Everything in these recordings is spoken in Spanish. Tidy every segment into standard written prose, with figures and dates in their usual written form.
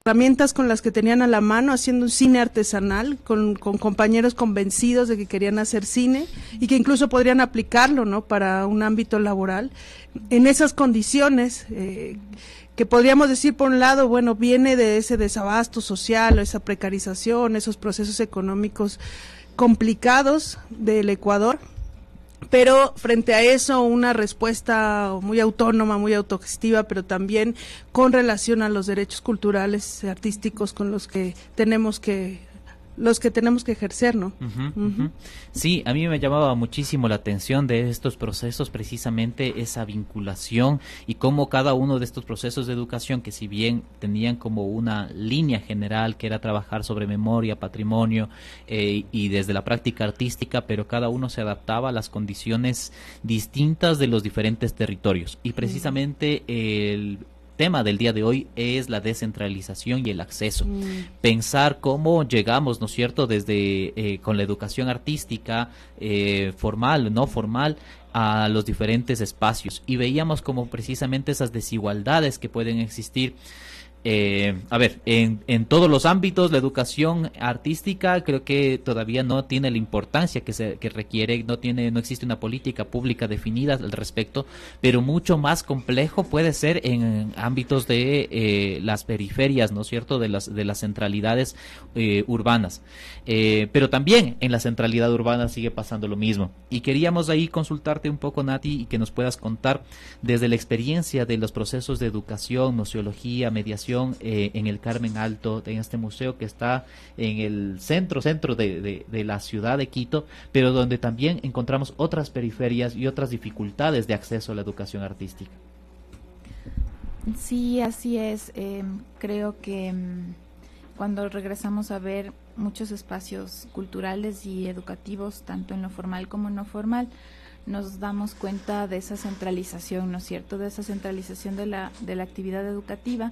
herramientas con las que tenían a la mano, haciendo un cine artesanal, con compañeros convencidos de que querían hacer cine y que incluso podrían aplicarlo, ¿no?, para un ámbito laboral. En esas condiciones, que podríamos decir, por un lado, bueno, viene de ese desabasto social, esa precarización, esos procesos económicos complicados del Ecuador, pero frente a eso una respuesta muy autónoma, muy autogestiva, pero también con relación a los derechos culturales, artísticos con los que tenemos que ejercer, ¿no? Sí, a mí me llamaba muchísimo la atención de estos procesos, precisamente esa vinculación y cómo cada uno de estos procesos de educación, que si bien tenían como una línea general que era trabajar sobre memoria, patrimonio y desde la práctica artística, pero cada uno se adaptaba a las condiciones distintas de los diferentes territorios. Y precisamente el tema del día de hoy es la descentralización y el acceso. Pensar cómo llegamos, ¿no es cierto?, desde con la educación artística, formal, no formal, a los diferentes espacios. Y veíamos como precisamente esas desigualdades que pueden existir. En todos los ámbitos, la educación artística creo que todavía no tiene la importancia que requiere, no existe una política pública definida al respecto, pero mucho más complejo puede ser en ámbitos de las periferias, ¿no es cierto?, de las centralidades urbanas. Pero también en la centralidad urbana sigue pasando lo mismo. Y queríamos ahí consultarte un poco, Nati, y que nos puedas contar desde la experiencia de los procesos de educación, museología, mediación, en el Carmen Alto, en este museo que está en el centro de la ciudad de Quito, pero donde también encontramos otras periferias y otras dificultades de acceso a la educación artística. Sí, así es. Creo que cuando regresamos a ver muchos espacios culturales y educativos, tanto en lo formal como no formal, nos damos cuenta de esa centralización, ¿no es cierto?, de esa centralización de la actividad educativa.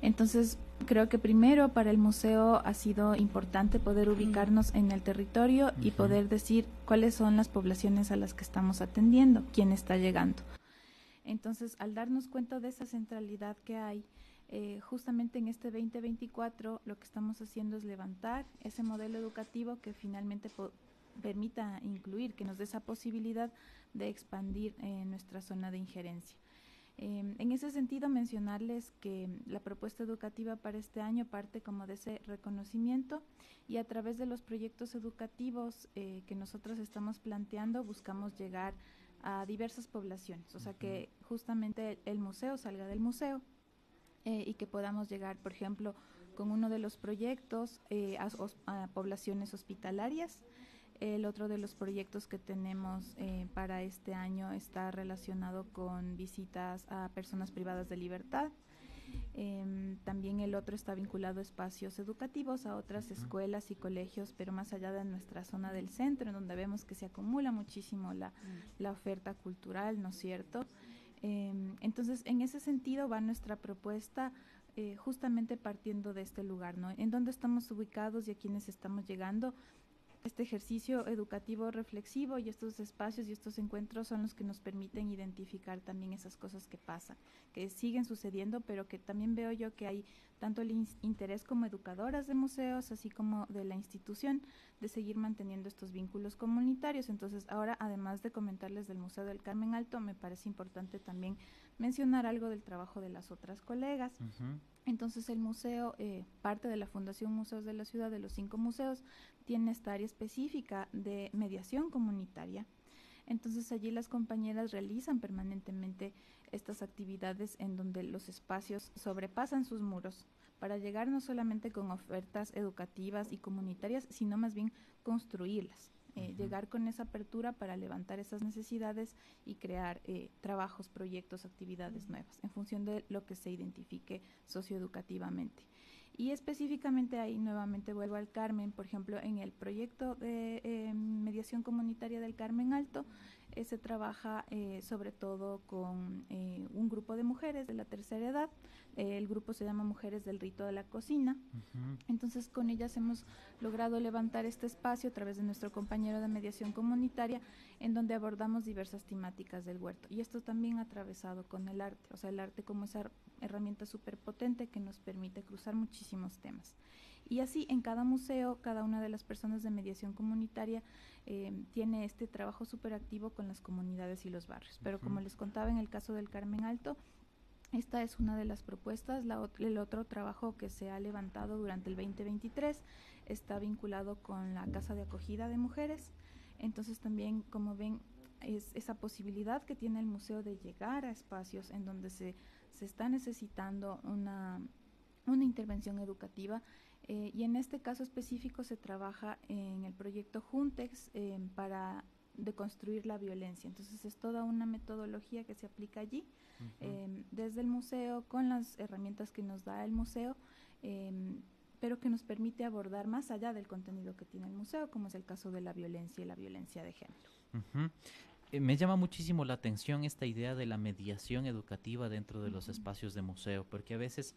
Entonces, creo que primero para el museo ha sido importante poder ubicarnos en el territorio y poder decir cuáles son las poblaciones a las que estamos atendiendo, quién está llegando. Entonces, al darnos cuenta de esa centralidad que hay, justamente en este 2024 lo que estamos haciendo es levantar ese modelo educativo que finalmente permita incluir, que nos dé esa posibilidad de expandir nuestra zona de injerencia. En ese sentido, mencionarles que la propuesta educativa para este año parte como de ese reconocimiento y a través de los proyectos educativos que nosotros estamos planteando buscamos llegar a diversas poblaciones, o sea que justamente el museo salga del museo y que podamos llegar, por ejemplo, con uno de los proyectos a poblaciones hospitalarias. El otro de los proyectos que tenemos para este año está relacionado con visitas a personas privadas de libertad. También el otro está vinculado a espacios educativos, a otras escuelas y colegios, pero más allá de nuestra zona del centro, en donde vemos que se acumula muchísimo la oferta cultural, ¿no es cierto? Entonces, en ese sentido va nuestra propuesta, justamente partiendo de este lugar, ¿no? En dónde estamos ubicados y a quiénes estamos llegando. Este ejercicio educativo reflexivo y estos espacios y estos encuentros son los que nos permiten identificar también esas cosas que pasan, que siguen sucediendo, pero que también veo yo que hay tanto el interés como educadoras de museos, así como de la institución, de seguir manteniendo estos vínculos comunitarios. Entonces, ahora, además de comentarles del Museo del Carmen Alto, me parece importante también mencionar algo del trabajo de las otras colegas. Entonces el museo, parte de la Fundación Museos de la Ciudad, de los 5 museos, tiene esta área específica de mediación comunitaria. Entonces allí las compañeras realizan permanentemente estas actividades en donde los espacios sobrepasan sus muros para llegar no solamente con ofertas educativas y comunitarias, sino más bien construirlas. Llegar con esa apertura para levantar esas necesidades y crear trabajos, proyectos, actividades nuevas en función de lo que se identifique socioeducativamente. Y específicamente ahí nuevamente vuelvo al Carmen, por ejemplo, en el proyecto de mediación comunitaria del Carmen Alto, se trabaja sobre todo con un grupo de mujeres de la tercera edad. El grupo se llama Mujeres del Rito de la Cocina. Entonces con ellas hemos logrado levantar este espacio a través de nuestro compañero de mediación comunitaria, en donde abordamos diversas temáticas del huerto. Y esto también atravesado con el arte, o sea, el arte como esa herramienta súper potente que nos permite cruzar muchísimos temas. Y así en cada museo, cada una de las personas de mediación comunitaria tiene este trabajo súper activo con las comunidades y los barrios. Pero como les contaba en el caso del Carmen Alto, esta es una de las propuestas. El otro trabajo que se ha levantado durante el 2023 está vinculado con la Casa de Acogida de Mujeres. Entonces también, como ven, es esa posibilidad que tiene el museo de llegar a espacios en donde se está necesitando una intervención educativa, y en este caso específico se trabaja en el proyecto Juntex para deconstruir la violencia. Entonces es toda una metodología que se aplica allí, desde el museo, con las herramientas que nos da el museo, pero que nos permite abordar más allá del contenido que tiene el museo, como es el caso de la violencia y la violencia de género. Me llama muchísimo la atención esta idea de la mediación educativa dentro de los espacios de museo, porque a veces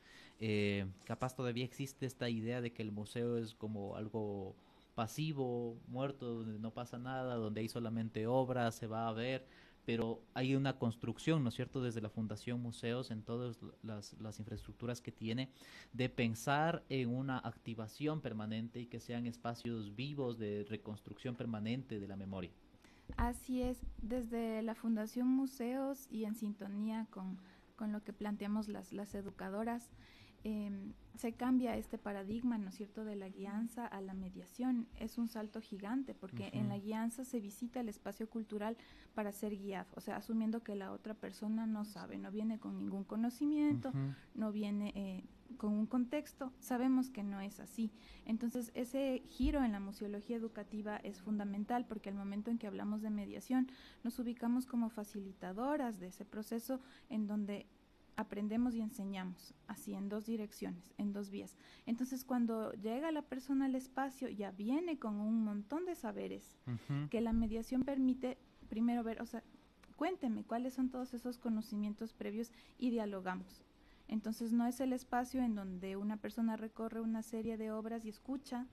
capaz todavía existe esta idea de que el museo es como algo pasivo, muerto, donde no pasa nada, donde hay solamente obras, se va a ver, pero hay una construcción, ¿no es cierto?, desde la Fundación Museos, en todas las infraestructuras que tiene, de pensar en una activación permanente y que sean espacios vivos de reconstrucción permanente de la memoria. Así es, desde la Fundación Museos y en sintonía con lo que planteamos las educadoras, se cambia este paradigma, ¿no es cierto?, de la guianza a la mediación. Es un salto gigante, porque en la guianza se visita el espacio cultural para ser guiado, o sea, asumiendo que la otra persona no sabe, no viene con ningún conocimiento, no viene con un contexto. Sabemos que no es así. Entonces ese giro en la museología educativa es fundamental, porque al momento en que hablamos de mediación nos ubicamos como facilitadoras de ese proceso, en donde aprendemos y enseñamos, así en dos direcciones, en dos vías. Entonces cuando llega la persona al espacio, ya viene con un montón de saberes que la mediación permite primero ver, o sea, cuénteme cuáles son todos esos conocimientos previos y dialogamos. Entonces no es el espacio en donde una persona recorre una serie de obras y escucha,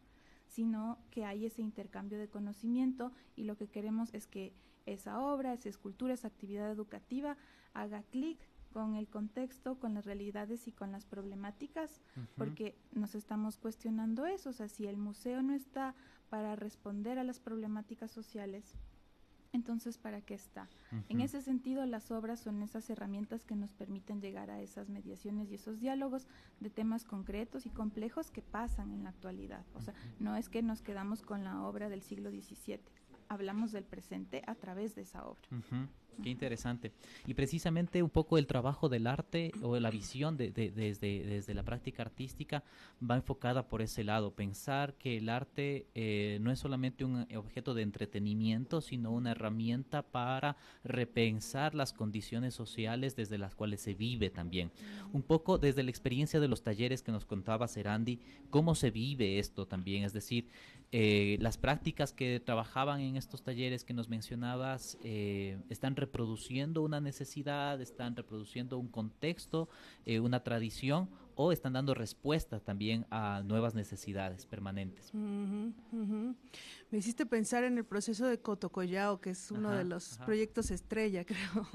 sino que hay ese intercambio de conocimiento, y lo que queremos es que esa obra, esa escultura, esa actividad educativa haga clic con el contexto, con las realidades y con las problemáticas, porque nos estamos cuestionando eso. O sea, si el museo no está para responder a las problemáticas sociales, entonces ¿para qué está? En ese sentido, las obras son esas herramientas que nos permiten llegar a esas mediaciones y esos diálogos de temas concretos y complejos que pasan en la actualidad. O sea, no es que nos quedamos con la obra del siglo XVII, hablamos del presente a través de esa obra. Qué interesante. Y precisamente un poco el trabajo del arte o la visión desde la práctica artística va enfocada por ese lado, pensar que el arte no es solamente un objeto de entretenimiento, sino una herramienta para repensar las condiciones sociales desde las cuales se vive también. Un poco desde la experiencia de los talleres que nos contaba Serandi, cómo se vive esto también, es decir, las prácticas que trabajaban en estos talleres que nos mencionabas están reproduciendo una necesidad, están reproduciendo un contexto, una tradición, o están dando respuesta también a nuevas necesidades permanentes. Me hiciste pensar en el proceso de Cotocollao, que es uno de los proyectos estrella, creo,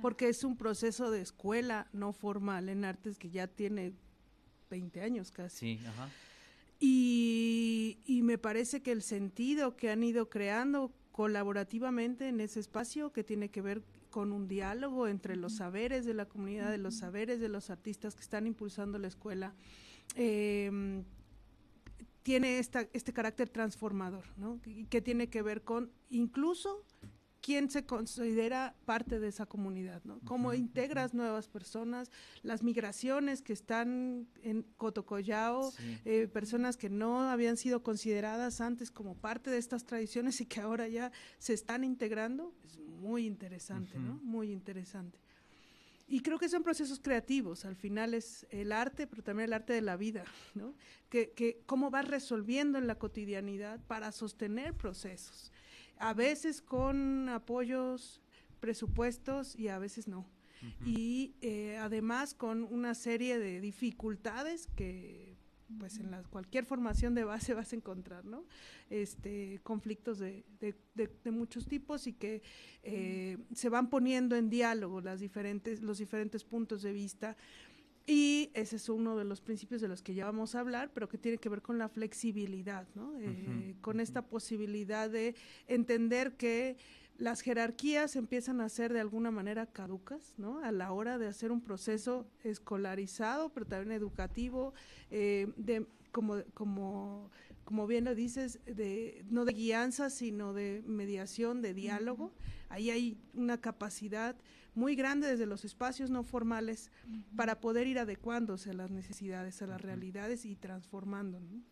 porque es un proceso de escuela no formal en artes que ya tiene 20 años casi. Sí, Y me parece que el sentido que han ido creando colaborativamente en ese espacio, que tiene que ver con un diálogo entre los saberes de la comunidad, de los saberes de los artistas que están impulsando la escuela, tiene este carácter transformador, ¿no? Que tiene que ver con incluso quién se considera parte de esa comunidad, ¿no? Cómo integras nuevas personas, las migraciones que están en Cotocollao, personas que no habían sido consideradas antes como parte de estas tradiciones y que ahora ya se están integrando. Es muy interesante, ¿no? Muy interesante. Y creo que son procesos creativos, al final es el arte, pero también el arte de la vida, ¿no? Que cómo vas resolviendo en la cotidianidad para sostener procesos, a veces con apoyos, presupuestos y a veces no. Y además con una serie de dificultades que pues en cualquier formación de base vas a encontrar, ¿no? Conflictos de muchos tipos y que se van poniendo en diálogo los diferentes puntos de vista. Y ese es uno de los principios de los que ya vamos a hablar, pero que tiene que ver con la flexibilidad, ¿no? Con esta posibilidad de entender que las jerarquías empiezan a ser de alguna manera caducas, ¿no? A la hora de hacer un proceso escolarizado, pero también educativo, como bien lo dices, no de guianza, sino de mediación, de diálogo. Ahí hay una capacidad muy grande desde los espacios no formales para poder ir adecuándose a las necesidades, a las realidades y transformando, ¿no?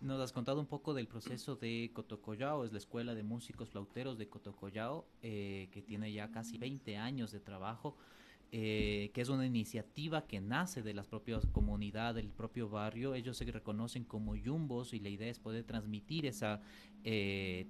Nos has contado un poco del proceso de Cotocollao, es la Escuela de Músicos Flauteros de Cotocollao, que tiene ya casi 20 años de trabajo, que es una iniciativa que nace de las propias comunidades, del propio barrio. Ellos se reconocen como yumbos y la idea es poder transmitir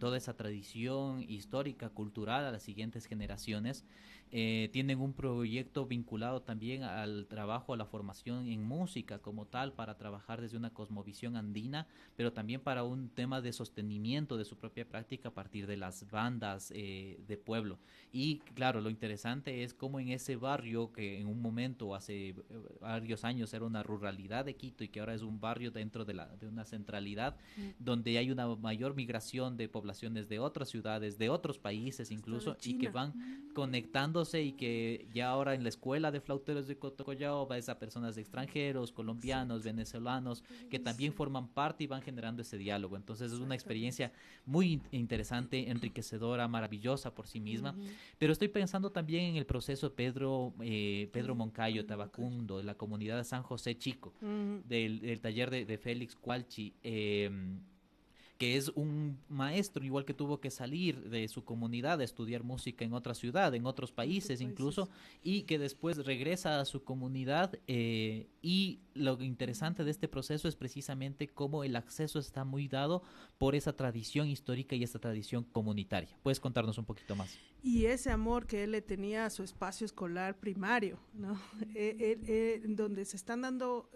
toda esa tradición histórica, cultural a las siguientes generaciones. Tienen un proyecto vinculado también al trabajo, a la formación en música como tal, para trabajar desde una cosmovisión andina, pero también para un tema de sostenimiento de su propia práctica a partir de las bandas de pueblo. Y claro, lo interesante es cómo en ese barrio, que en un momento hace varios años era una ruralidad de Quito y que ahora es un barrio dentro de una centralidad, donde hay una mayor migración de poblaciones de otras ciudades, de otros países incluso, y que van conectándose, y que ya ahora en la escuela de flauteros de Cotocollao ves a personas extranjeros, colombianos, venezolanos, que también forman parte y van generando ese diálogo. Entonces es una experiencia muy interesante, enriquecedora, maravillosa por sí misma. Pero estoy pensando también en el proceso de Pedro Moncayo Tabacundo, de la comunidad de San José Chico, del taller de Félix Cualchi, que es un maestro igual que tuvo que salir de su comunidad a estudiar música en otra ciudad, en otros países incluso, y que después regresa a su comunidad, y lo interesante de este proceso es precisamente cómo el acceso está muy dado por esa tradición histórica y esa tradición comunitaria. ¿Puedes contarnos un poquito más? Y ese amor que él le tenía a su espacio escolar primario, ¿no? En donde se están dando,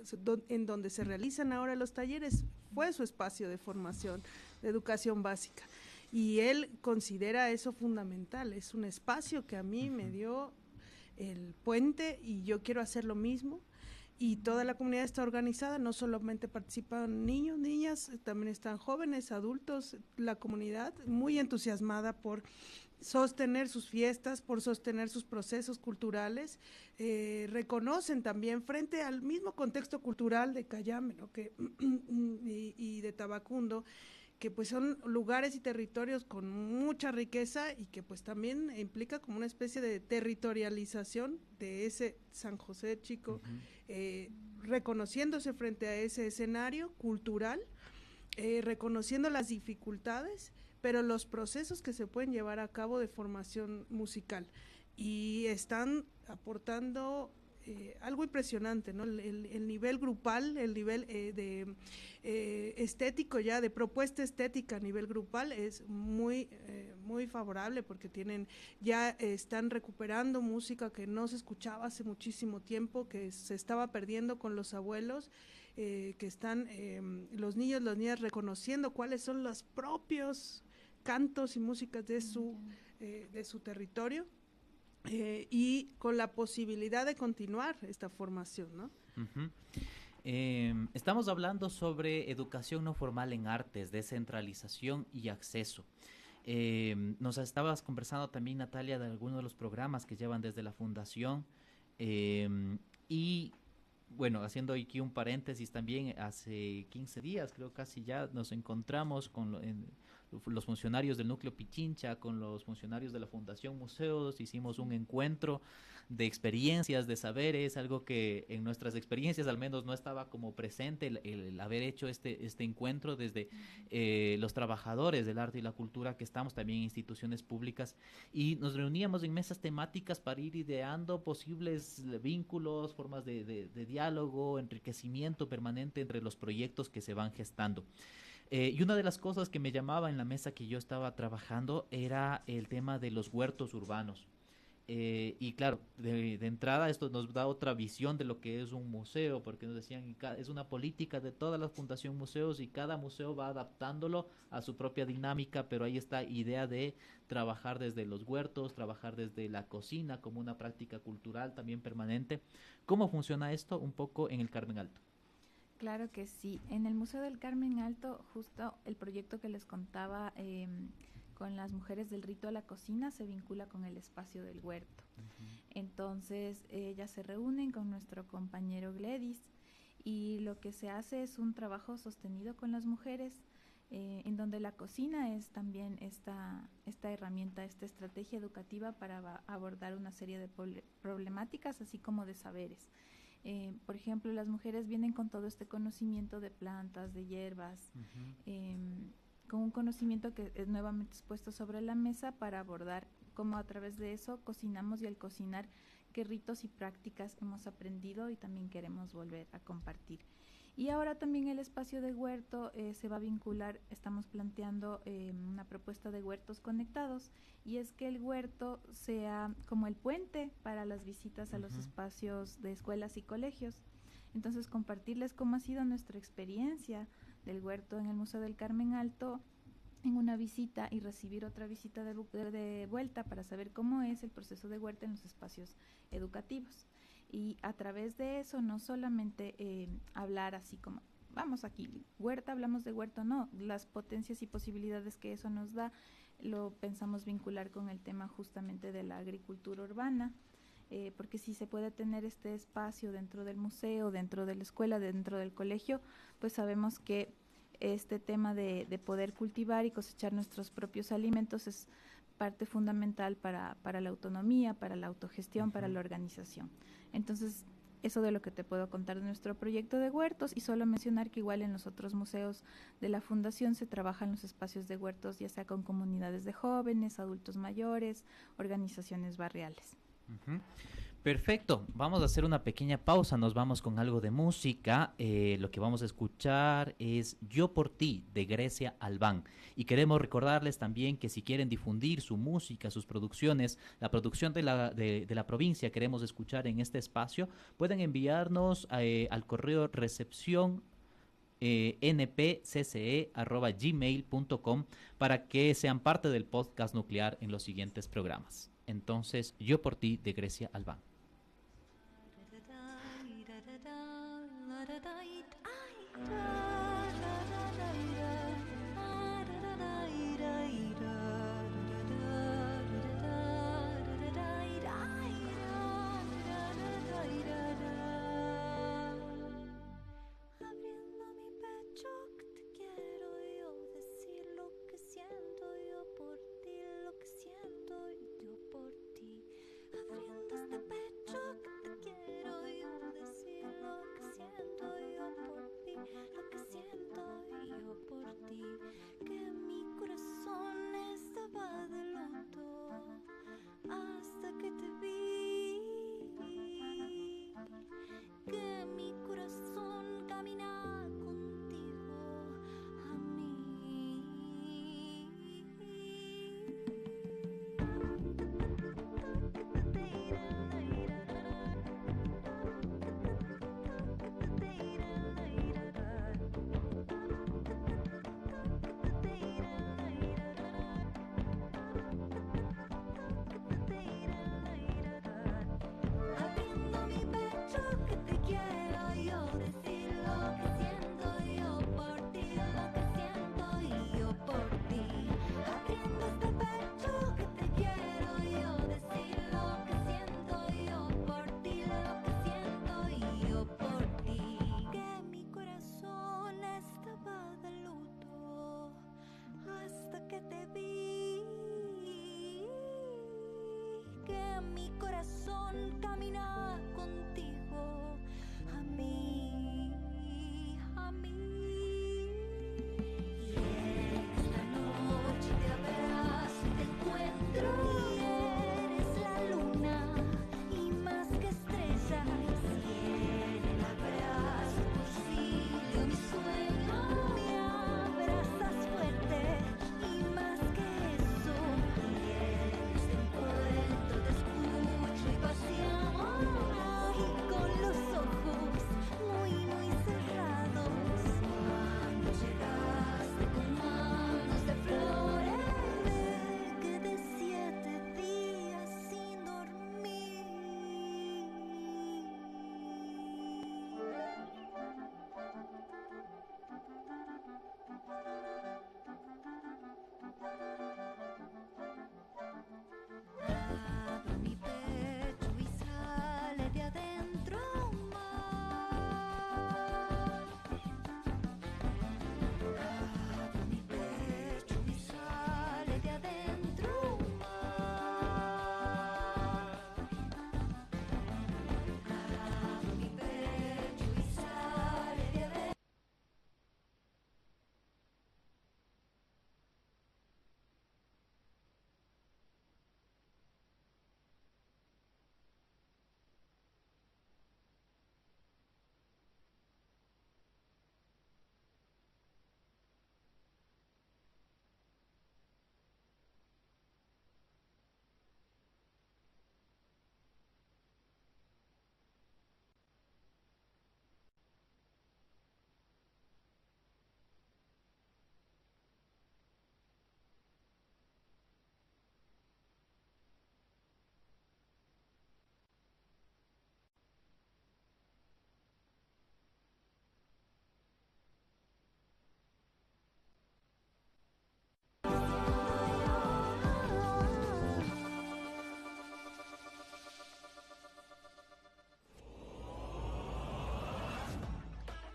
en donde se realizan ahora los talleres, fue su espacio de formación, de educación básica. Y él considera eso fundamental, es un espacio que a mí me dio el puente y yo quiero hacer lo mismo. Y toda la comunidad está organizada, no solamente participan niños, niñas, también están jóvenes, adultos, la comunidad muy entusiasmada por sostener sus fiestas, por sostener sus procesos culturales, reconocen también frente al mismo contexto cultural de Cayambe, ¿no? y de Tabacundo, que pues son lugares y territorios con mucha riqueza y que pues también implica como una especie de territorialización de ese San José Chico, reconociéndose frente a ese escenario cultural, reconociendo las dificultades, pero los procesos que se pueden llevar a cabo de formación musical, y están aportando algo impresionante, ¿no? El nivel grupal, el nivel estético ya, de propuesta estética a nivel grupal es muy favorable, porque ya están recuperando música que no se escuchaba hace muchísimo tiempo, que se estaba perdiendo con los abuelos, que están los niños, las niñas reconociendo cuáles son los propios cantos y músicas de su territorio. Y con la posibilidad de continuar esta formación, ¿no? Estamos hablando sobre educación no formal en artes, descentralización y acceso. Nos estabas conversando también, Natalia, de algunos de los programas que llevan desde la fundación, y bueno, haciendo aquí un paréntesis también, hace 15 días creo casi ya nos encontramos con los funcionarios del núcleo Pichincha, con los funcionarios de la Fundación Museos, hicimos un encuentro de experiencias, de saberes, algo que en nuestras experiencias al menos no estaba como presente, el haber hecho este encuentro desde los trabajadores del arte y la cultura que estamos también en instituciones públicas, y nos reuníamos en mesas temáticas para ir ideando posibles vínculos, formas de diálogo, enriquecimiento permanente entre los proyectos que se van gestando. Y una de las cosas que me llamaba en la mesa que yo estaba trabajando era el tema de los huertos urbanos. Y claro, de entrada esto nos da otra visión de lo que es un museo, porque nos decían es una política de toda la Fundación Museos y cada museo va adaptándolo a su propia dinámica, pero hay esta idea de trabajar desde los huertos, trabajar desde la cocina como una práctica cultural también permanente. ¿Cómo funciona esto un poco en el Carmen Alto? Claro que sí. En el Museo del Carmen Alto, justo el proyecto que les contaba con las mujeres del rito a la cocina se vincula con el espacio del huerto. Entonces, ellas se reúnen con nuestro compañero Gledis y lo que se hace es un trabajo sostenido con las mujeres, en donde la cocina es también esta herramienta, esta estrategia educativa para abordar una serie de problemáticas, así como de saberes. Por ejemplo, las mujeres vienen con todo este conocimiento de plantas, de hierbas, con un conocimiento que es nuevamente expuesto sobre la mesa para abordar cómo a través de eso cocinamos, y al cocinar qué ritos y prácticas hemos aprendido y también queremos volver a compartir. Y ahora también el espacio de huerto se va a vincular, estamos planteando una propuesta de huertos conectados, y es que el huerto sea como el puente para las visitas a los espacios de escuelas y colegios. Entonces, compartirles cómo ha sido nuestra experiencia del huerto en el Museo del Carmen Alto en una visita, y recibir otra visita de vuelta para saber cómo es el proceso de huerta en los espacios educativos. Y a través de eso no solamente hablar así como, vamos aquí, huerta, hablamos de huerto, no, las potencias y posibilidades que eso nos da, lo pensamos vincular con el tema justamente de la agricultura urbana, porque si se puede tener este espacio dentro del museo, dentro de la escuela, dentro del colegio, pues sabemos que este tema de poder cultivar y cosechar nuestros propios alimentos es parte fundamental para la autonomía, para la autogestión, para la organización. Entonces, eso de lo que te puedo contar de nuestro proyecto de huertos, y solo mencionar que igual en los otros museos de la Fundación se trabajan los espacios de huertos, ya sea con comunidades de jóvenes, adultos mayores, organizaciones barriales. Perfecto, vamos a hacer una pequeña pausa, nos vamos con algo de música. Lo que vamos a escuchar es Yo por ti, de Grecia Albán, y queremos recordarles también que si quieren difundir su música, sus producciones, la producción de la provincia queremos escuchar en este espacio, pueden enviarnos al correo recepción npcce@gmail.com para que sean parte del podcast nuclear en los siguientes programas. Entonces, Yo por ti, de Grecia Albán. Lo que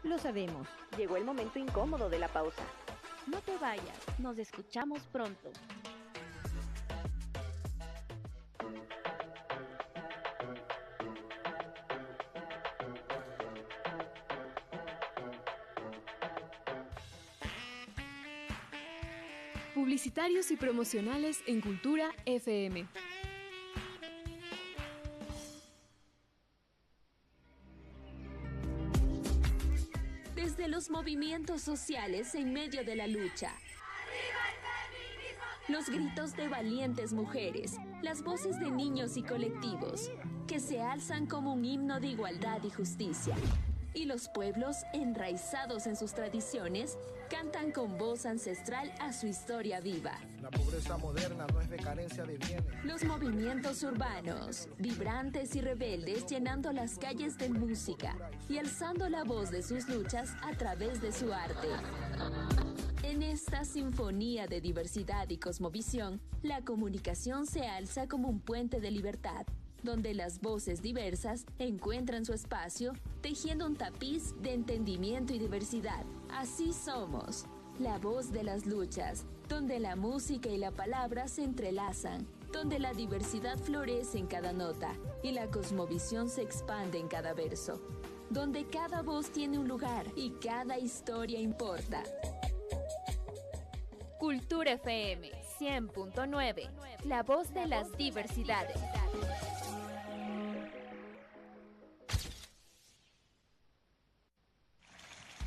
Lo sabemos. Llegó el momento incómodo de la pausa. No te vayas, nos escuchamos pronto. Publicitarios y promocionales en Cultura FM. Desde los movimientos sociales en medio de la lucha. Los gritos de valientes mujeres, las voces de niños y colectivos, que se alzan como un himno de igualdad y justicia. Y los pueblos, enraizados en sus tradiciones, cantan con voz ancestral a su historia viva. La pobreza moderna no es de carencia de bienes. Los movimientos urbanos, vibrantes y rebeldes, llenando las calles de música y alzando la voz de sus luchas a través de su arte. En esta sinfonía de diversidad y cosmovisión, la comunicación se alza como un puente de libertad, donde las voces diversas encuentran su espacio, tejiendo un tapiz de entendimiento y diversidad. Así somos, la voz de las luchas, donde la música y la palabra se entrelazan, donde la diversidad florece en cada nota y la cosmovisión se expande en cada verso, donde cada voz tiene un lugar y cada historia importa. Cultura FM 100.9, la voz de las diversidades.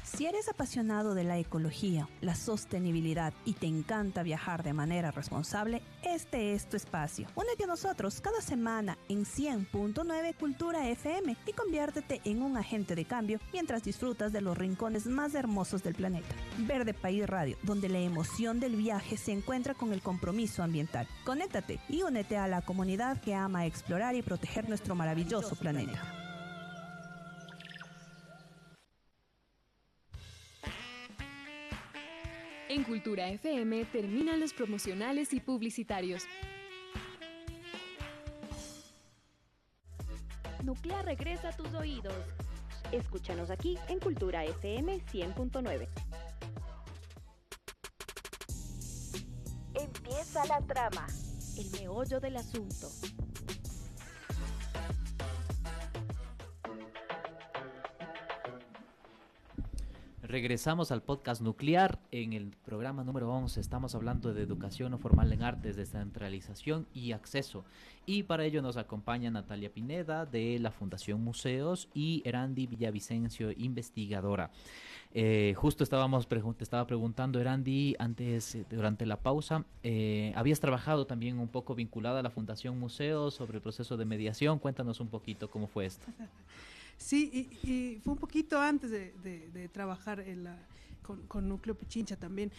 Si eres apasionado de la ecología, la sostenibilidad y te encanta viajar de manera responsable, este es tu espacio. Únete a nosotros cada semana en 100.9 Cultura FM y conviértete en un agente de cambio mientras disfrutas de los rincones más hermosos del planeta. Verde País Radio, donde la emoción del viaje se encuentra con el compromiso ambiental. Conéctate y únete a la comunidad que ama explorar y proteger nuestro maravilloso planeta. En Cultura FM terminan los promocionales y publicitarios. Nuclear regresa a tus oídos. Escúchanos aquí en Cultura FM 100.9. Empieza la trama. El meollo del asunto. Regresamos al podcast nuclear. En el programa número 11 estamos hablando de educación no formal en artes, descentralización y acceso. Y para ello nos acompaña Natalia Pineda de la Fundación Museos y Erandi Villavicencio, investigadora. Justo te estaba preguntando, Erandi, antes, durante la pausa, habías trabajado también un poco vinculada a la Fundación Museos sobre el proceso de mediación. Cuéntanos un poquito cómo fue esto. Sí, y fue un poquito antes de trabajar con Núcleo Pichincha también.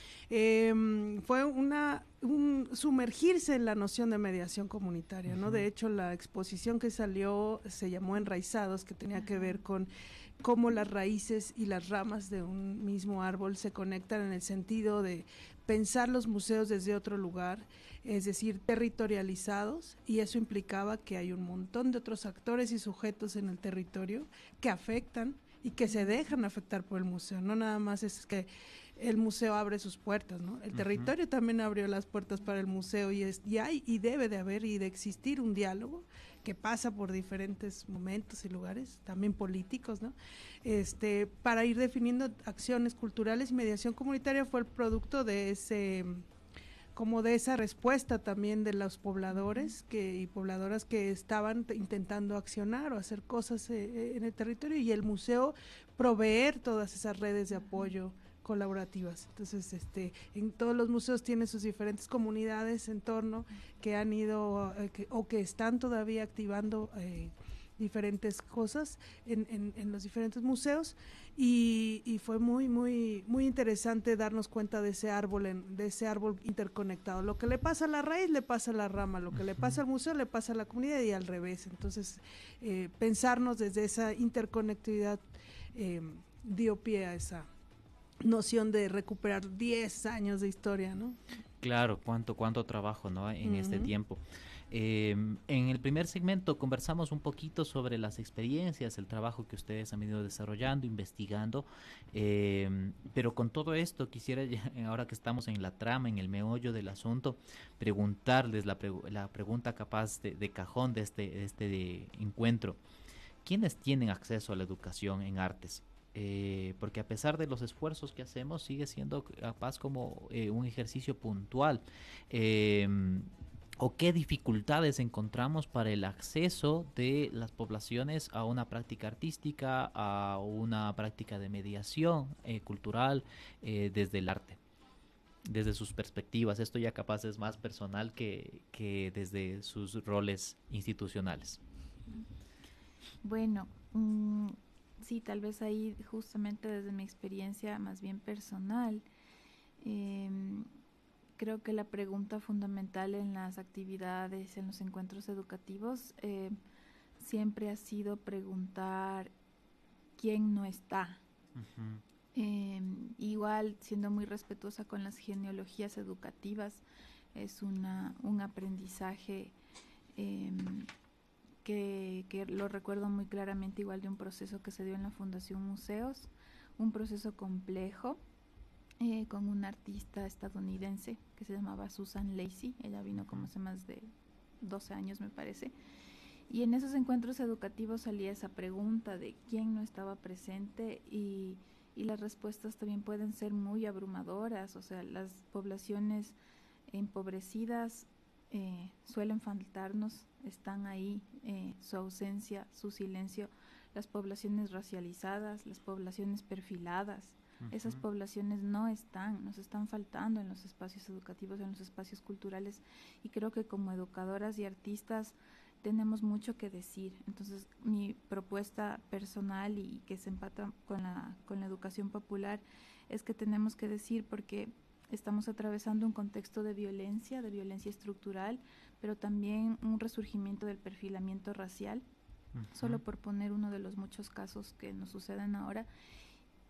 Fue un sumergirse en la noción de mediación comunitaria, ¿no? De hecho, la exposición que salió se llamó Enraizados, que tenía que ver con cómo las raíces y las ramas de un mismo árbol se conectan en el sentido de pensar los museos desde otro lugar, es decir, territorializados, y eso implicaba que hay un montón de otros actores y sujetos en el territorio que afectan y que se dejan afectar por el museo. No nada más es que el museo abre sus puertas, ¿no? El territorio también abrió las puertas para el museo y hay y debe de haber y de existir un diálogo que pasa por diferentes momentos y lugares, también políticos, ¿no? Para ir definiendo acciones culturales y mediación comunitaria fue el producto de esa respuesta también de los pobladores y pobladoras que estaban intentando accionar o hacer cosas en el territorio, y el museo proveer todas esas redes de apoyo colaborativas. Entonces, en todos los museos tienen sus diferentes comunidades en torno que han ido o que están todavía activando diferentes cosas en los diferentes museos, y fue muy muy muy interesante darnos cuenta de ese árbol interconectado. Lo que le pasa a la raíz le pasa a la rama, lo que le pasa al museo le pasa a la comunidad y al revés. Entonces, pensarnos desde esa interconectividad dio pie a esa noción de recuperar 10 años de historia, ¿no? Claro, cuánto trabajo, ¿no? En este tiempo. En el primer segmento conversamos un poquito sobre las experiencias, el trabajo que ustedes han venido desarrollando, investigando, pero con todo esto quisiera, ahora que estamos en la trama, en el meollo del asunto, preguntarles la pregunta capaz de cajón de este encuentro. ¿Quiénes tienen acceso a la educación en artes? Porque a pesar de los esfuerzos que hacemos, sigue siendo capaz como un ejercicio puntual. ¿O qué dificultades encontramos para el acceso de las poblaciones a una práctica artística, a una práctica de mediación cultural desde el arte? Desde sus perspectivas, esto ya capaz es más personal que desde sus roles institucionales. Bueno, sí, tal vez ahí justamente desde mi experiencia más bien personal, creo que la pregunta fundamental en las actividades, en los encuentros educativos, siempre ha sido preguntar quién no está. Igual, siendo muy respetuosa con las genealogías educativas, es un aprendizaje que lo recuerdo muy claramente, igual de un proceso que se dio en la Fundación Museos, un proceso complejo, con una artista estadounidense que se llamaba Susan Lacy. Ella vino como hace más de 12 años, me parece. Y en esos encuentros educativos salía esa pregunta de quién no estaba presente, y las respuestas también pueden ser muy abrumadoras. O sea, las poblaciones empobrecidas suelen faltarnos, están ahí, su ausencia, su silencio. Las poblaciones racializadas, las poblaciones perfiladas, esas poblaciones no están, nos están faltando en los espacios educativos, en los espacios culturales, y creo que como educadoras y artistas tenemos mucho que decir. Entonces, mi propuesta personal, y que se empata con la educación popular, es que tenemos que decir, porque estamos atravesando un contexto de violencia estructural, pero también un resurgimiento del perfilamiento racial, solo por poner uno de los muchos casos que nos suceden ahora.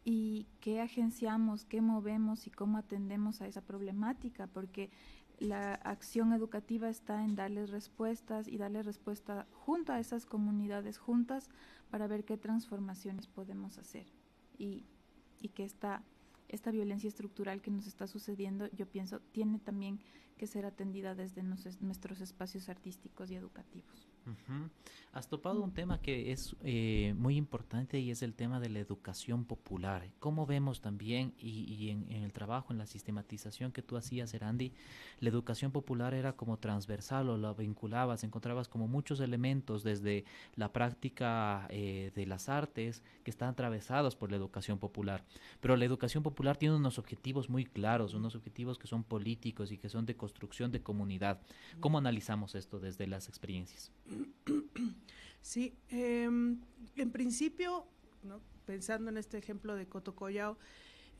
Y qué agenciamos, qué movemos y cómo atendemos a esa problemática, porque la acción educativa está en darles respuestas, y darles respuesta junto a esas comunidades juntas para ver qué transformaciones podemos hacer, y que esta violencia estructural que nos está sucediendo, yo pienso, tiene también que ser atendida desde nuestros espacios artísticos y educativos. Has topado un tema que es muy importante, y es el tema de la educación popular. ¿Cómo vemos también, y en el trabajo, en la sistematización que tú hacías, Erandi, la educación popular era como transversal, o la vinculabas, encontrabas como muchos elementos desde la práctica de las artes que están atravesados por la educación popular? Pero la educación popular tiene unos objetivos muy claros, unos objetivos que son políticos y que son de construcción de comunidad. ¿Cómo analizamos esto desde las experiencias? Sí, en principio, ¿no?, pensando en este ejemplo de Cotocollao,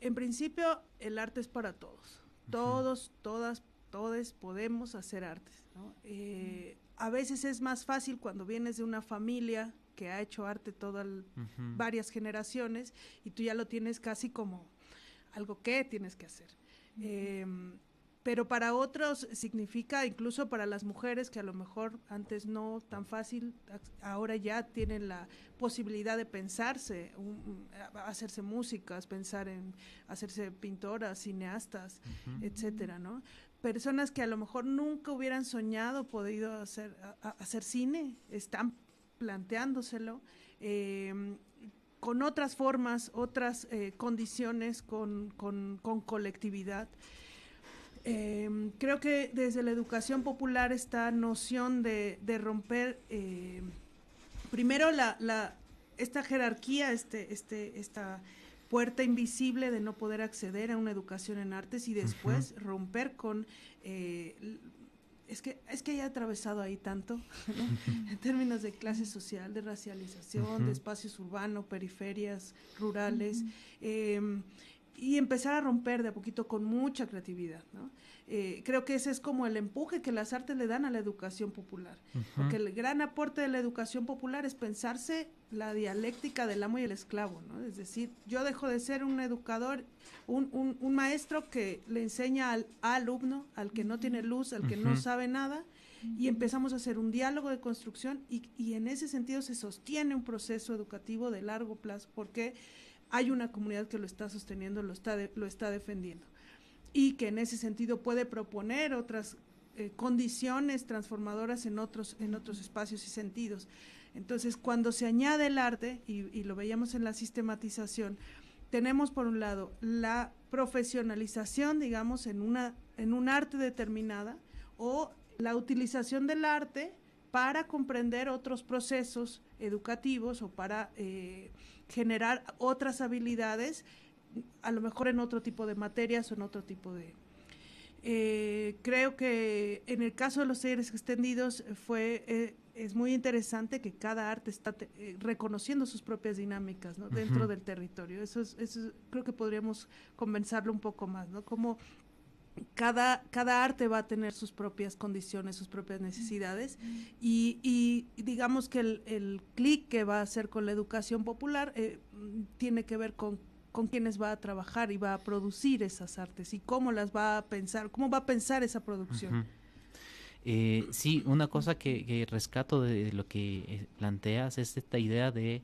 en principio el arte es para todos. Todos, todas, todes podemos hacer arte, ¿no? A veces es más fácil cuando vienes de una familia que ha hecho arte varias generaciones, y tú ya lo tienes casi como algo que tienes que hacer. Pero para otros significa, incluso para las mujeres que a lo mejor antes no tan fácil, ahora ya tienen la posibilidad de pensarse, hacerse músicas, pensar en hacerse pintoras, cineastas, etcétera, ¿no? Personas que a lo mejor nunca hubieran soñado podido hacer cine, están planteándoselo, con otras formas, otras condiciones, con colectividad. Creo que desde la educación popular esta noción de romper primero esta jerarquía, esta puerta invisible de no poder acceder a una educación en artes, y después romper con es que haya atravesado ahí tanto, ¿no? En términos de clase social, de racialización, de espacios urbanos, periferias, rurales, y empezar a romper de a poquito con mucha creatividad, ¿no? Creo que ese es como el empuje que las artes le dan a la educación popular, porque el gran aporte de la educación popular es pensarse la dialéctica del amo y el esclavo, ¿no? Es decir, yo dejo de ser un educador, un maestro que le enseña al alumno, al que no tiene luz, al que no sabe nada, y empezamos a hacer un diálogo de construcción y en ese sentido se sostiene un proceso educativo de largo plazo, porque hay una comunidad que lo está sosteniendo, lo está defendiendo, y que en ese sentido puede proponer otras condiciones transformadoras en otros espacios y sentidos. Entonces, cuando se añade el arte, y lo veíamos en la sistematización, tenemos por un lado la profesionalización, digamos, en un arte determinada, o la utilización del arte para comprender otros procesos educativos o para generar otras habilidades, a lo mejor en otro tipo de materias o en otro tipo de... creo que en el caso de los talleres extendidos es muy interesante que cada arte está reconociendo sus propias dinámicas, ¿no? Dentro del territorio. Eso creo que podríamos conversarlo un poco más, ¿no? Como cada arte va a tener sus propias condiciones, sus propias necesidades, y digamos que el clic que va a hacer con la educación popular tiene que ver con quienes va a trabajar y va a producir esas artes y cómo las va a pensar, cómo va a pensar esa producción. Sí, una cosa que rescato de lo que planteas es esta idea de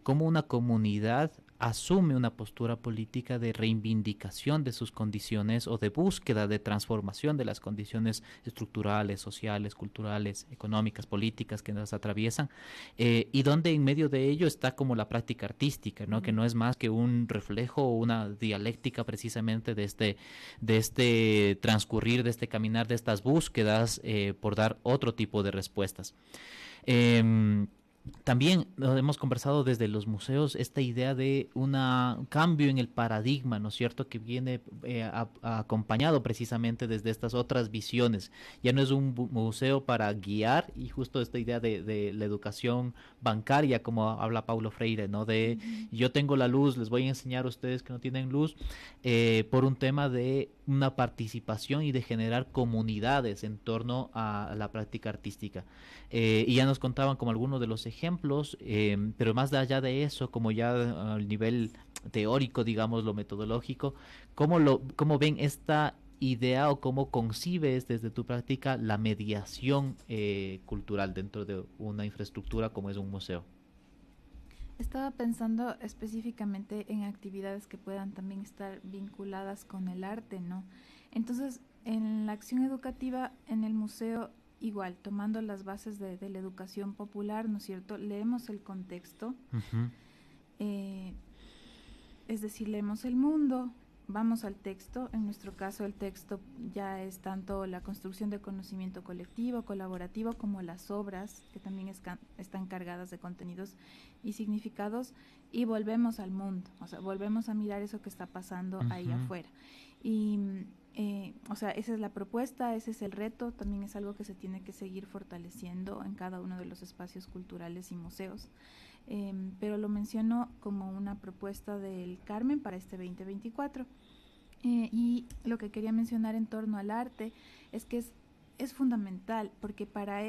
cómo una comunidad asume una postura política de reivindicación de sus condiciones o de búsqueda de transformación de las condiciones estructurales, sociales, culturales, económicas, políticas que nos atraviesan, y donde en medio de ello está como la práctica artística, ¿no? Que no es más que un reflejo o una dialéctica precisamente de este transcurrir, de este caminar, de estas búsquedas por dar otro tipo de respuestas. También hemos conversado desde los museos esta idea de un cambio en el paradigma, ¿no es cierto?, que viene acompañado precisamente desde estas otras visiones. Ya no es un museo para guiar, y justo esta idea de la educación bancaria, como habla Paulo Freire, ¿no? De yo tengo la luz, les voy a enseñar a ustedes que no tienen luz, por un tema de una participación y de generar comunidades en torno a la práctica artística. Y ya nos contaban como algunos de los ejemplos, pero más allá de eso, como ya al nivel teórico, digamos, lo metodológico, ¿cómo ven esta idea o cómo concibes desde tu práctica la mediación cultural dentro de una infraestructura como es un museo? Estaba pensando específicamente en actividades que puedan también estar vinculadas con el arte, ¿no? Entonces, en la acción educativa, en el museo, igual, tomando las bases de la educación popular, ¿no es cierto? Leemos el contexto, es decir, leemos el mundo, vamos al texto. En nuestro caso, el texto ya es tanto la construcción de conocimiento colectivo, colaborativo, como las obras, que también están cargadas de contenidos y significados, y volvemos al mundo, o sea, volvemos a mirar eso que está pasando ahí afuera. Y o sea, esa es la propuesta, ese es el reto, también es algo que se tiene que seguir fortaleciendo en cada uno de los espacios culturales y museos, pero lo menciono como una propuesta del Carmen para este 2024. Y lo que quería mencionar en torno al arte es que es fundamental, porque para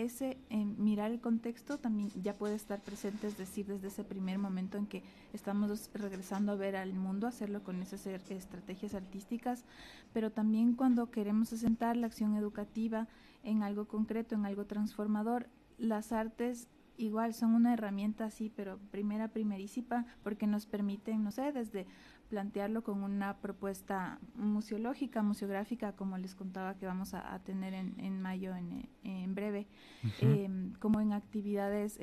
mirar el contexto también ya puede estar presente, es decir, desde ese primer momento en que estamos regresando a ver al mundo, hacerlo con esas estrategias artísticas, pero también cuando queremos asentar la acción educativa en algo concreto, en algo transformador, las artes igual son una herramienta así, pero primerísima, porque nos permiten, no sé, desde plantearlo con una propuesta museológica, museográfica, como les contaba que vamos a tener en mayo en breve, como en actividades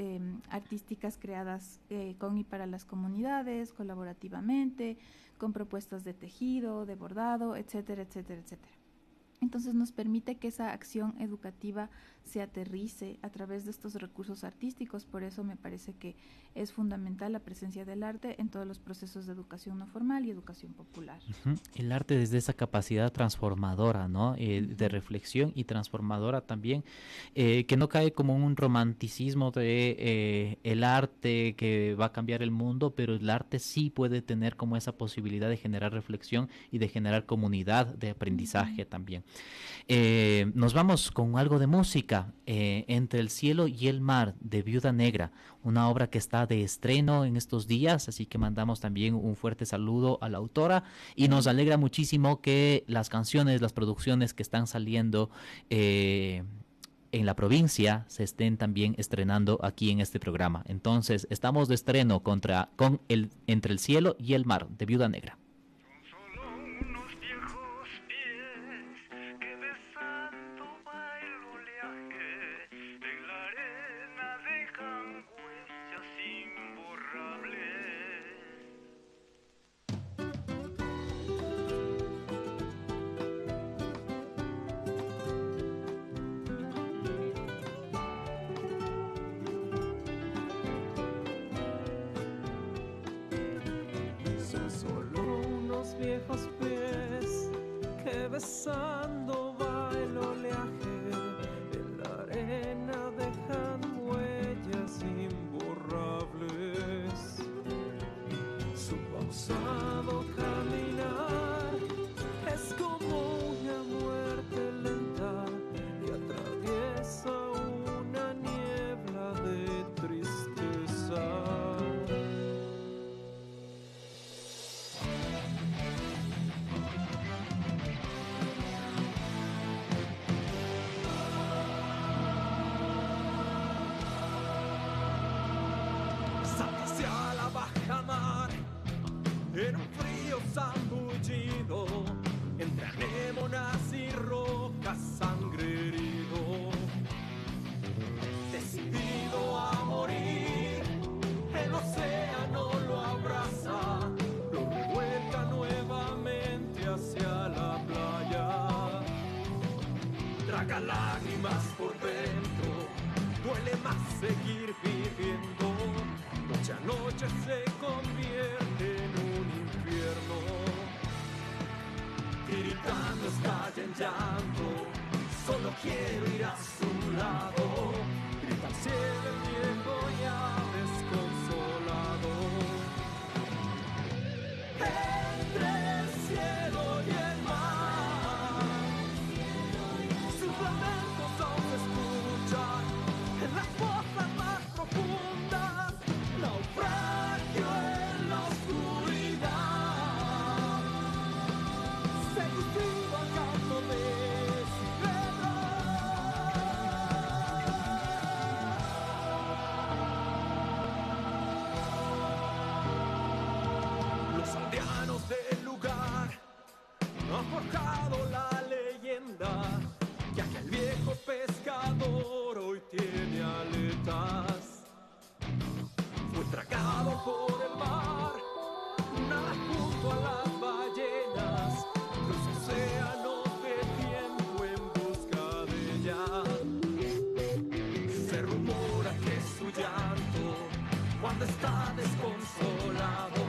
artísticas creadas con y para las comunidades, colaborativamente, con propuestas de tejido, de bordado, etcétera, etcétera, etcétera. Entonces nos permite que esa acción educativa se aterrice a través de estos recursos artísticos. Por eso me parece que es fundamental la presencia del arte en todos los procesos de educación no formal y educación popular. El arte desde esa capacidad transformadora, ¿no? De reflexión y transformadora también, que no cae como un romanticismo de el arte que va a cambiar el mundo, pero el arte sí puede tener como esa posibilidad de generar reflexión y de generar comunidad de aprendizaje también. Nos vamos con algo de música, Entre el cielo y el mar, de Viuda Negra, una obra que está de estreno en estos días, así que mandamos también un fuerte saludo a la autora y nos alegra muchísimo que las canciones, las producciones que están saliendo en la provincia se estén también estrenando aquí en este programa. Entonces estamos de estreno con Entre el cielo y el mar, de Viuda Negra. Viejos pies que besando va el oleaje, en la arena dejan huellas imborrables. Su pausado caminar es como una muerte lenta que atraviesa una niebla de tristeza. En un frío zambullido, entre anémonas y rocas, sangre herido, decidido a morir, el océano lo abraza, lo revuelca nuevamente hacia la playa. Traga lágrimas por dentro, duele más seguir viviendo, noche a noche se convierte en un infierno. Gritando estalla en llanto, solo quiero ir a su lado. Grita al cielo el viejo ya desconsolado. Entre el cielo y el mar, sus lamentos aún se escuchan en las fosas más profundas. Naufragio en la oscuridad, seducido al canto de su guerra. Los aldeanos del lugar han forjado la leyenda que aquel viejo pescador hoy tiene aletas. Fue tragado por el mar, nada junto a las ballenas, cruza océanos de tiempo en busca de ella. Se rumora que su llanto, cuando está desconsolado,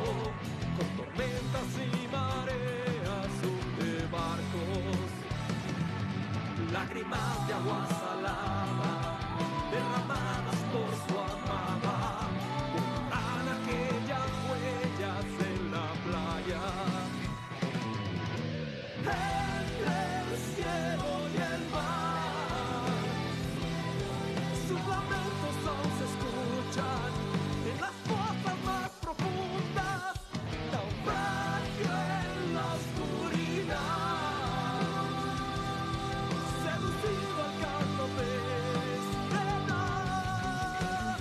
con tormentas y mareas hunde barcos, lágrimas de agua salada, derramadas por su amada. Aquellas huellas en la playa. Entre el cielo y el mar, sus lamentos aún se escuchan en las fosas más profundas. Naufragio en la oscuridad, seducido al canto de estrellas.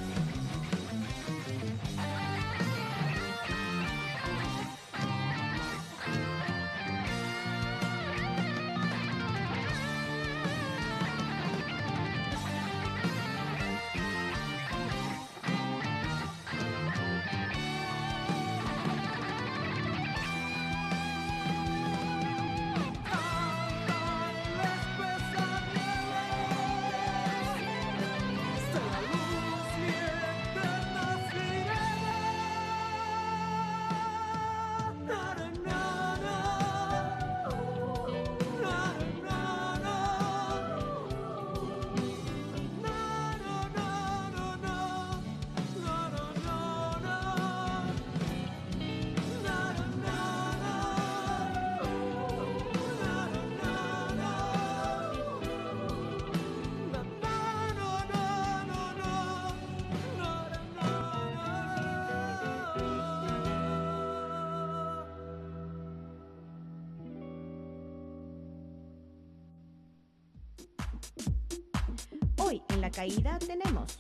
Hoy en La Caída tenemos...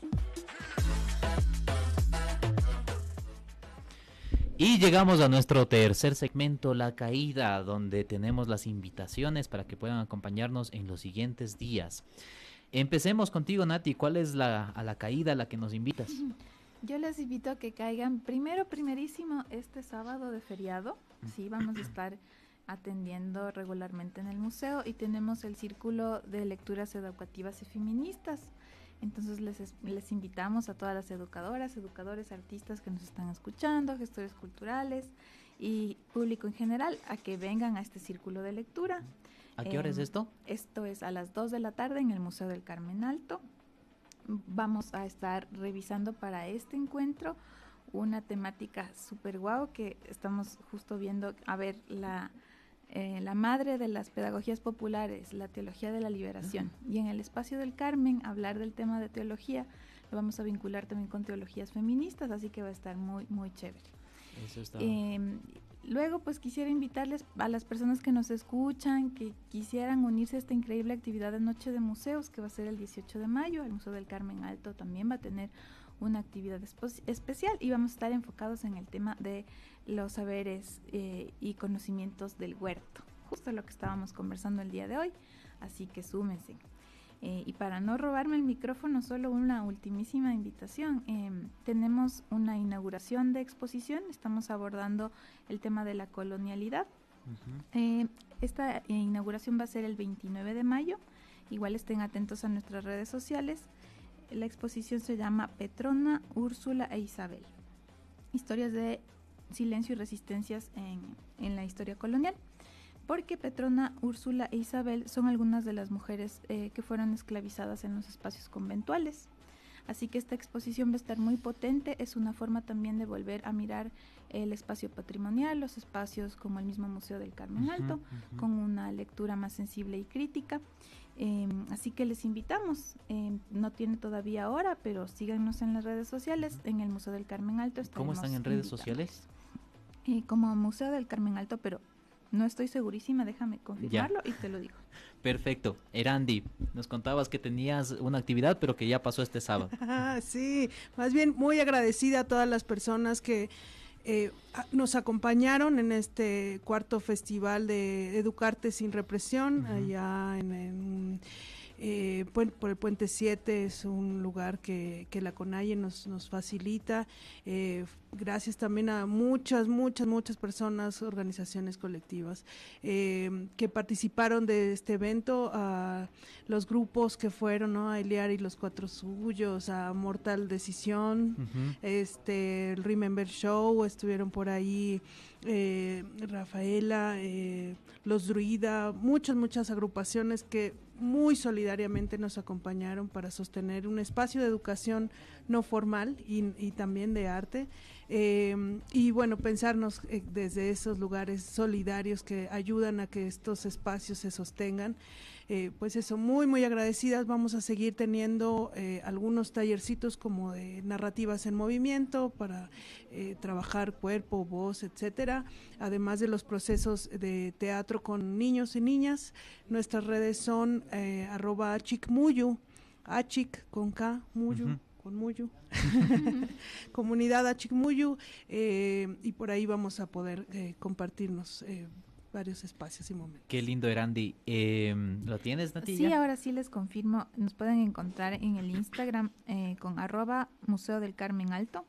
Y llegamos a nuestro tercer segmento, La Caída, donde tenemos las invitaciones para que puedan acompañarnos en los siguientes días. Empecemos contigo, Nati. ¿Cuál es a la caída a la que nos invitas? Yo les invito a que caigan primerísimo este sábado de feriado. Sí, vamos a estar atendiendo regularmente en el museo y tenemos el Círculo de Lecturas Educativas y Feministas. Entonces les invitamos a todas las educadoras, educadores, artistas que nos están escuchando, gestores culturales y público en general a que vengan a este círculo de lectura. ¿A qué hora es esto? Esto es a las 2 de la tarde en el Museo del Carmen Alto. Vamos a estar revisando para este encuentro una temática súper guau que estamos justo viendo, a ver, la madre de las pedagogías populares, la teología de la liberación. Y en el espacio del Carmen, hablar del tema de teología, lo vamos a vincular también con teologías feministas, así que va a estar muy, muy chévere. Eso está... Luego, pues quisiera invitarles a las personas que nos escuchan, que quisieran unirse a esta increíble actividad de Noche de Museos, que va a ser el 18 de mayo. El Museo del Carmen Alto también va a tener una actividad especial y vamos a estar enfocados en el tema de los saberes y conocimientos del huerto, justo lo que estábamos conversando el día de hoy, así que súmense. Y para no robarme el micrófono, solo una ultimísima invitación. Tenemos una inauguración de exposición, estamos abordando el tema de la colonialidad. Esta inauguración va a ser el 29 de mayo, igual estén atentos a nuestras redes sociales. La exposición se llama Petrona, Úrsula e Isabel. Historias de silencio y resistencias en la historia colonial. Porque Petrona, Úrsula e Isabel son algunas de las mujeres que fueron esclavizadas en los espacios conventuales. Así que esta exposición va a estar muy potente, es una forma también de volver a mirar el espacio patrimonial, los espacios como el mismo Museo del Carmen Alto, con una lectura más sensible y crítica. Así que les invitamos, no tiene todavía hora, pero síganos en las redes sociales, en el Museo del Carmen Alto. ¿Cómo están en redes sociales? Como Museo del Carmen Alto, pero no estoy segurísima, déjame confirmarlo y te lo digo. Perfecto. Erandi, nos contabas que tenías una actividad, pero que ya pasó este sábado. Sí, más bien muy agradecida a todas las personas que nos acompañaron en este cuarto festival de Educarte sin Represión, allá por el Puente 7, es un lugar que la CONAIE nos facilita. Gracias también a muchas personas, organizaciones colectivas que participaron de este evento, a los grupos que fueron, ¿no? A Eliar y los Cuatro Suyos, a Mortal Decisión, el Remember Show, estuvieron por ahí Rafaela, los Druida, muchas agrupaciones que muy solidariamente nos acompañaron para sostener un espacio de educación no formal y también de arte, y bueno, pensarnos desde esos lugares solidarios que ayudan a que estos espacios se sostengan. Pues eso, muy agradecidas. Vamos a seguir teniendo algunos tallercitos como de narrativas en movimiento para trabajar cuerpo, voz, etcétera, además de los procesos de teatro con niños y niñas. Nuestras redes son @achicmuyu, achic con K, muyu, con Muyu, comunidad Achicmuyu, y por ahí vamos a poder compartirnos varios espacios y momentos. Qué lindo, Erandi. ¿Lo tienes, Nati? Sí, ahora sí les confirmo. Nos pueden encontrar en el Instagram con @Museo del Carmen Alto,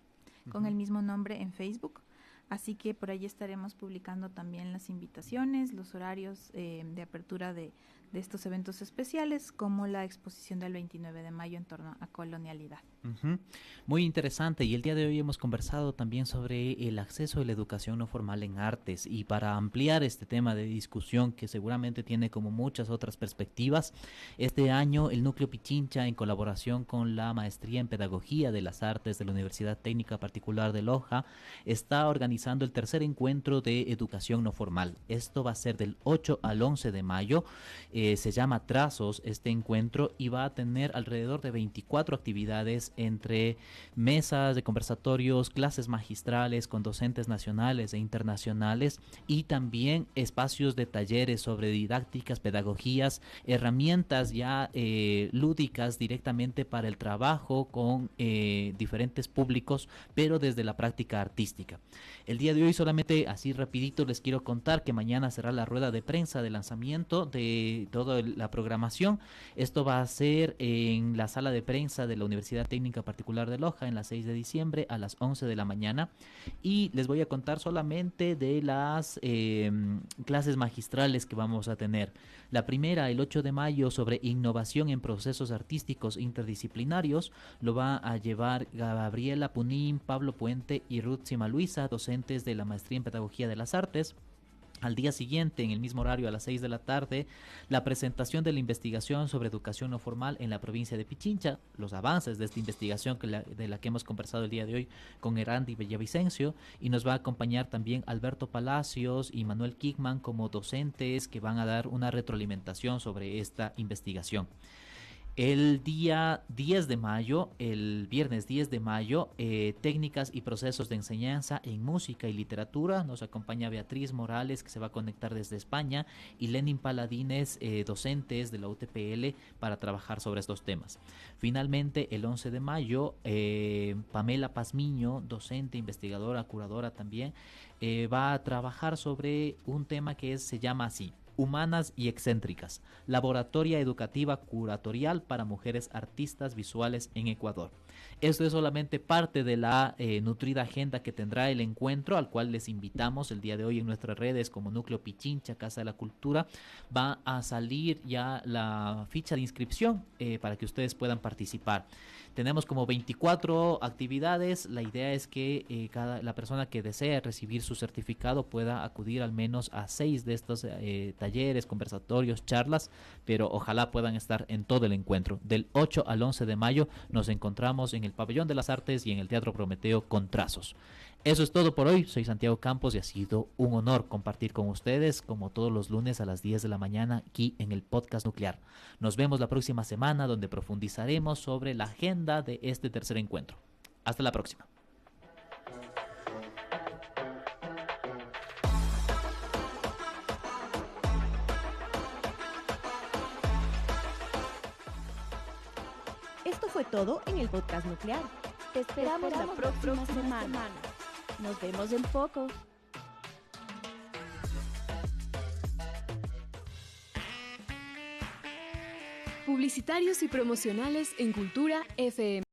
con el mismo nombre en Facebook. Así que por ahí estaremos publicando también las invitaciones, los horarios de apertura de estos eventos especiales, como la exposición del 29 de mayo en torno a colonialidad. Muy interesante, y el día de hoy hemos conversado también sobre el acceso a la educación no formal en artes, y para ampliar este tema de discusión que seguramente tiene como muchas otras perspectivas, este año el Núcleo Pichincha, en colaboración con la Maestría en Pedagogía de las Artes de la Universidad Técnica Particular de Loja, está organizando el tercer encuentro de educación no formal. Esto va a ser del 8 al 11 de mayo. Se llama Trazos este encuentro y va a tener alrededor de 24 actividades entre mesas de conversatorios, clases magistrales con docentes nacionales e internacionales y también espacios de talleres sobre didácticas, pedagogías, herramientas ya lúdicas directamente para el trabajo con diferentes públicos, pero desde la práctica artística. El día de hoy solamente así rapidito les quiero contar que mañana será la rueda de prensa de lanzamiento de toda la programación. Esto va a ser en la sala de prensa de la Universidad Técnica Particular de Loja en la 6 de diciembre a las 11 de la mañana y les voy a contar solamente de las clases magistrales que vamos a tener. La primera, el 8 de mayo, sobre innovación en procesos artísticos interdisciplinarios, lo va a llevar Gabriela Punín, Pablo Puente y Ruth Simaluisa, docentes de la Maestría en Pedagogía de las Artes. Al día siguiente, en el mismo horario, a las 6 de la tarde, la presentación de la investigación sobre educación no formal en la provincia de Pichincha, los avances de esta investigación de la que hemos conversado el día de hoy con Erandi Villavicencio, y nos va a acompañar también Alberto Palacios y Manuel Kickman como docentes que van a dar una retroalimentación sobre esta investigación. El día 10 de mayo, el viernes 10 de mayo, técnicas y procesos de enseñanza en música y literatura. Nos acompaña Beatriz Morales, que se va a conectar desde España, y Lenin Paladines, docentes de la UTPL, para trabajar sobre estos temas. Finalmente, el 11 de mayo, Pamela Pazmiño, docente, investigadora, curadora también, va a trabajar sobre un tema que se llama así: Humanas y excéntricas, laboratoria educativa curatorial para mujeres artistas visuales en Ecuador. Esto es solamente parte de la nutrida agenda que tendrá el encuentro, al cual les invitamos el día de hoy en nuestras redes como Núcleo Pichincha, Casa de la Cultura. Va a salir ya la ficha de inscripción para que ustedes puedan participar. Tenemos como 24 actividades. La idea es que la persona que desee recibir su certificado pueda acudir al menos a 6 de estos talleres, conversatorios, charlas, pero ojalá puedan estar en todo el encuentro. Del 8 al 11 de mayo nos encontramos en el Pabellón de las Artes y en el Teatro Prometeo con Trazos. Eso es todo por hoy. Soy Santiago Campos y ha sido un honor compartir con ustedes, como todos los lunes a las 10 de la mañana, aquí en el Podcast Nuclear. Nos vemos la próxima semana, donde profundizaremos sobre la agenda de este tercer encuentro. Hasta la próxima. Esto fue todo en el Podcast Nuclear. Te esperamos la próxima semana. Nos vemos en poco. Publicitarios y promocionales en Cultura FM.